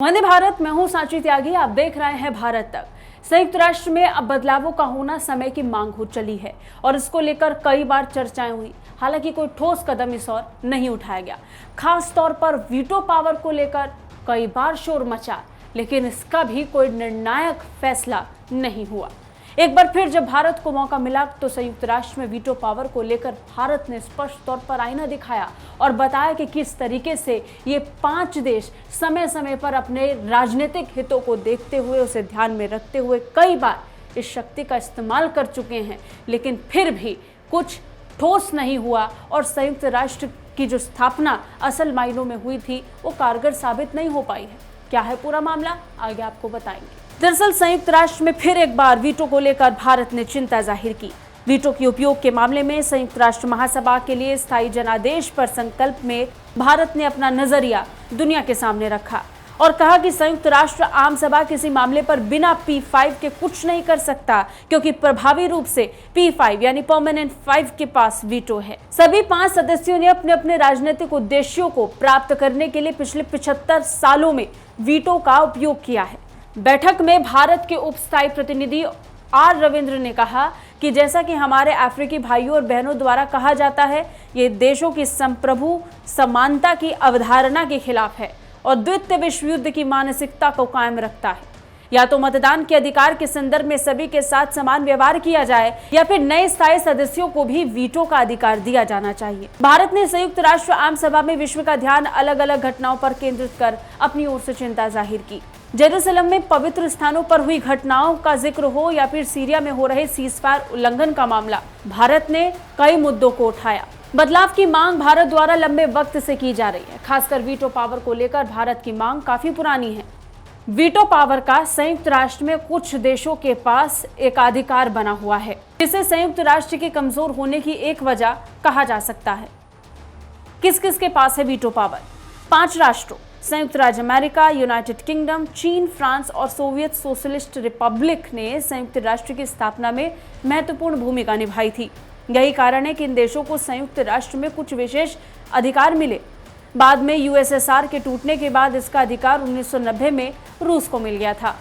वंदे भारत। मैं हूं सांची त्यागी, आप देख रहे हैं भारत तक। संयुक्त राष्ट्र में अब बदलावों का होना समय की मांग हो चली है और इसको लेकर कई बार चर्चाएं हुई। हालांकि कोई ठोस कदम इस ओर नहीं उठाया गया। खास तौर पर वीटो पावर को लेकर कई बार शोर मचा, लेकिन इसका भी कोई निर्णायक फैसला नहीं हुआ। एक बार फिर जब भारत को मौका मिला तो संयुक्त राष्ट्र में वीटो पावर को लेकर भारत ने स्पष्ट तौर पर आईना दिखाया और बताया कि किस तरीके से ये 5 देश समय समय पर अपने राजनीतिक हितों को देखते हुए, उसे ध्यान में रखते हुए कई बार इस शक्ति का इस्तेमाल कर चुके हैं, लेकिन फिर भी कुछ ठोस नहीं हुआ और संयुक्त राष्ट्र की जो स्थापना असल मायनों में हुई थी वो कारगर साबित नहीं हो पाई है। क्या है पूरा मामला, आगे आपको बताएंगे। दरअसल संयुक्त राष्ट्र में फिर एक बार वीटो को लेकर भारत ने चिंता जाहिर की। वीटो के उपयोग के मामले में संयुक्त राष्ट्र महासभा के लिए स्थायी जनादेश पर संकल्प में भारत ने अपना नजरिया दुनिया के सामने रखा और कहा कि संयुक्त राष्ट्र आम सभा किसी मामले पर बिना P5 के कुछ नहीं कर सकता, क्योंकि प्रभावी रूप से P5 यानी परमानेंट 5 के पास वीटो है। सभी 5 सदस्यों ने अपने अपने राजनीतिक उद्देश्यों को प्राप्त करने के लिए पिछले 75 सालों में वीटो का उपयोग किया है। बैठक में भारत के उप स्थायी प्रतिनिधि आर रविंद्र ने कहा कि जैसा कि हमारे अफ्रीकी भाइयों और बहनों द्वारा कहा जाता है, ये देशों की संप्रभु समानता की अवधारणा के खिलाफ है और द्वितीय विश्व युद्ध की मानसिकता को कायम रखता है। या तो मतदान के अधिकार के संदर्भ में सभी के साथ समान व्यवहार किया जाए या फिर नए स्थायी सदस्यों को भी वीटो का अधिकार दिया जाना चाहिए। भारत ने संयुक्त राष्ट्र आम सभा में विश्व का ध्यान अलग अलग घटनाओं पर केंद्रित कर अपनी ओर से चिंता जाहिर की। जेरूसलम में पवित्र स्थानों पर हुई घटनाओं का जिक्र हो या फिर सीरिया में हो रहे सीजफायर उल्लंघन का मामला, भारत ने कई मुद्दों को उठाया। बदलाव की मांग भारत द्वारा लंबे वक्त से की जा रही है। खासकर वीटो पावर को लेकर भारत की मांग काफी पुरानी है। वीटो पावर का संयुक्त राष्ट्र में कुछ देशों के पास एकाधिकार बना हुआ है, जिसे संयुक्त राष्ट्र के कमजोर होने की एक वजह कहा जा सकता है। किस किस के पास है वीटो पावर? 5 राष्ट्रों संयुक्त राज्य अमेरिका, यूनाइटेड किंगडम, चीन, फ्रांस और सोवियत सोशलिस्ट रिपब्लिक ने संयुक्त राष्ट्र की स्थापना में महत्वपूर्ण भूमिका निभाई थी। यही कारण है कि इन देशों को संयुक्त राष्ट्र में कुछ विशेष अधिकार मिले। बाद में यूएसएसआर के टूटने के बाद इसका अधिकार 1990 में रूस को मिल गया था।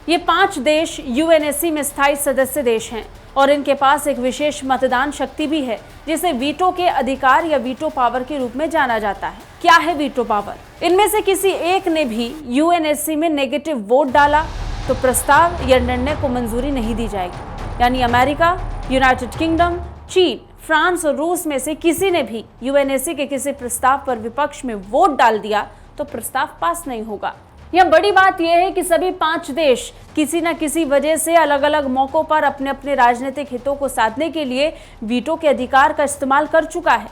ये 5 देश यूएनएससी में स्थायी सदस्य देश हैं और इनके पास एक विशेष मतदान शक्ति भी है, जिसे वीटो के अधिकार या वीटो पावर के रूप में जाना जाता है। क्या है वीटो पावर? इनमें से किसी एक ने भी यूएनएससी में नेगेटिव वोट डाला तो प्रस्ताव या निर्णय को मंजूरी नहीं दी जाएगी। यानी अमेरिका, यूनाइटेड किंगडम, चीन, फ्रांस और रूस में से किसी ने भी यूएनएससी के किसी प्रस्ताव पर विपक्ष में वोट डाल दिया तो प्रस्ताव पास नहीं होगा। यह बड़ी बात यह है कि सभी 5 देश किसी न किसी वजह से अलग अलग मौकों पर अपने अपने राजनीतिक हितों को साधने के लिए वीटो के अधिकार का इस्तेमाल कर चुका है।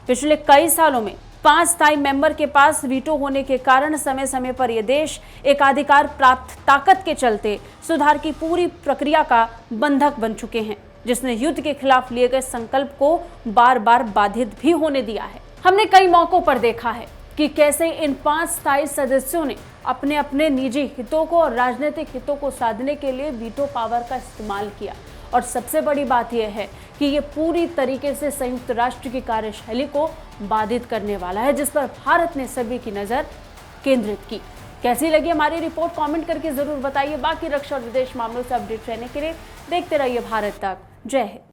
पिछले कई सालों में 5 स्थायी मेंबर के पास वीटो होने के कारण समय समय पर ये देश एकाधिकार प्राप्त ताकत के चलते सुधार की पूरी प्रक्रिया का बंधक बन चुके हैं, जिसने युद्ध के खिलाफ लिए गए संकल्प को बार बार बाधित भी होने दिया है। हमने कई मौकों पर देखा है कि कैसे इन 5 स्थायी सदस्यों ने अपने अपने निजी हितों को और राजनीतिक हितों को साधने के लिए वीटो पावर का इस्तेमाल किया। और सबसे बड़ी बात यह है कि ये पूरी तरीके से संयुक्त राष्ट्र की कार्यशैली को बाधित करने वाला है, जिस पर भारत ने सभी की नजर केंद्रित की। कैसी लगी हमारी रिपोर्ट, कमेंट करके जरूर बताइए। बाकी रक्षा और विदेश मामलों से अपडेट रहने के लिए देखते रहिए भारत तक। जय हिंद।